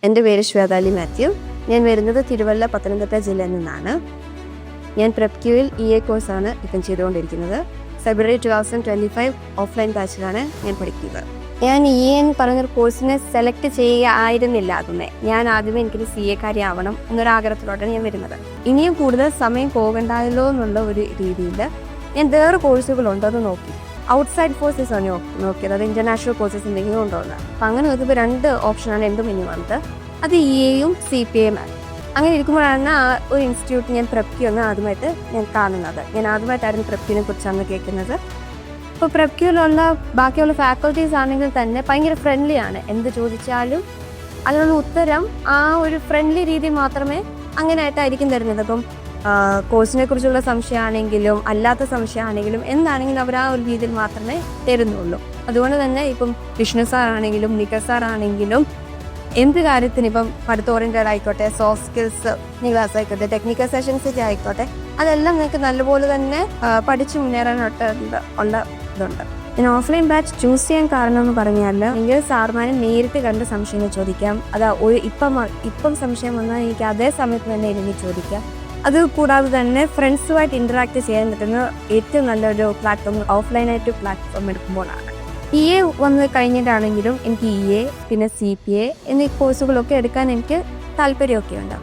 എൻ്റെ പേര് ശ്വേതാലി മാത്യു. ഞാൻ വരുന്നത് തിരുവല്ല, പത്തനംതിട്ട ജില്ലയിൽ നിന്നാണ്. ഞാൻ പ്രെപ്ക്യൂവിൽ EA കോഴ്സാണ് ഇപ്പം ചെയ്തുകൊണ്ടിരിക്കുന്നത്. ഫെബ്രുവരി 2025 ഓഫ്ലൈൻ ബാച്ചിലാണ് ഞാൻ പഠിക്കുന്നത്. ഞാൻ EA എന്ന് പറഞ്ഞൊരു കോഴ്സിനെ സെലക്ട് ചെയ്യുകയായിരുന്നില്ല ആദ്യമേ. ഞാൻ ആദ്യമേ എനിക്കൊരു CA കാര്യമാവണം എന്നൊരാഗ്രഹത്തിലോട്ടാണ് ഞാൻ വരുന്നത്. ഇനിയും കൂടുതൽ സമയം പോകണ്ടായല്ലോ എന്നുള്ള ഒരു രീതിയിൽ ഞാൻ വേറെ കോഴ്സുകളുണ്ടോ എന്ന് നോക്കി. ഔട്ട്സൈഡ് കോഴ്സസ് ആണ് നോക്കിയത്. അത് ഇൻ്റർനാഷണൽ കോഴ്സസ് എന്തെങ്കിലും ഉണ്ടോ എന്ന്. അപ്പം അങ്ങനെ നോക്കിയപ്പോൾ 2 ഓപ്ഷനാണ് എൻ്റെ മുന്നിൽ വന്നത്. അത് EAയും CPAയും ആണ്. അങ്ങനെ ഇരിക്കുമ്പോഴാണ് ആ ഒരു ഇൻസ്റ്റിറ്റ്യൂട്ട് ഞാൻ പ്രെപ്ക്യൂ എന്ന് ആദ്യമായിട്ട് ഞാൻ കാണുന്നത്. ഞാൻ ആദ്യമായിട്ടായിരുന്നു പ്രെപ്ക്യൂവിനെ കുറിച്ചാണ് കേൾക്കുന്നത്. അപ്പോൾ പ്രെപ്ക്യൂവിലുള്ള ബാക്കിയുള്ള ഫാക്കൽറ്റീസ് ആണെങ്കിൽ തന്നെ ഭയങ്കര ഫ്രണ്ട്ലി ആണ്. എന്ത് ചോദിച്ചാലും അതിനുള്ള ഉത്തരം ആ ഒരു ഫ്രണ്ട്ലി രീതി മാത്രമേ അങ്ങനെയായിട്ടായിരിക്കും തരുന്നത്. അപ്പം കോഴ്സിനെ കുറിച്ചുള്ള സംശയമാണെങ്കിലും അല്ലാത്ത സംശയമാണെങ്കിലും എന്താണെങ്കിലും അവർ ആ ഒരു രീതിയിൽ മാത്രമേ തരുന്നുള്ളൂ. അതുകൊണ്ട് തന്നെ ഇപ്പം വിഷ്ണു സാറാണെങ്കിലും നിഖർ സാറാണെങ്കിലും എന്ത് കാര്യത്തിന് ഇപ്പം പഠിത്ത ഓറിയൻറ്റഡ് ആയിക്കോട്ടെ, സോഫ്റ്റ് സ്കിൽസ് ക്ലാസ് ആയിക്കോട്ടെ, ടെക്നിക്കൽ സെഷൻസ് ആയിക്കോട്ടെ, അതെല്ലാം നിങ്ങൾക്ക് നല്ലപോലെ തന്നെ പഠിച്ചു മുന്നേറാനായിട്ട് ഉള്ള ഇതുണ്ട്. ഞാൻ ഓഫ്ലൈൻ ബാച്ച് ചൂസ് ചെയ്യാൻ കാരണം എന്ന് പറഞ്ഞാൽ എനിക്ക് സാർമാരെ നേരിട്ട് കണ്ട് സംശയങ്ങൾ ചോദിക്കാം. അത് ഇപ്പം സംശയം വന്നാൽ എനിക്ക് അതേ സമയത്ത് തന്നെ എനിക്ക് ചോദിക്കാം. അത് കൂടാതെ തന്നെ ഫ്രണ്ട്സുമായിട്ട് ഇൻറ്ററാക്ട് ചെയ്യാൻ പറ്റുന്ന ഏറ്റവും നല്ലൊരു പ്ലാറ്റ്ഫോം ഓഫ്ലൈനായിട്ട് പ്ലാറ്റ്ഫോം എടുക്കുമ്പോഴാണ്. EA വന്ന് കഴിഞ്ഞിട്ടാണെങ്കിലും എനിക്ക് EA പിന്നെ CPA എന്നീ കോഴ്സുകളൊക്കെ എടുക്കാൻ എനിക്ക് താല്പര്യമൊക്കെ ഉണ്ട്.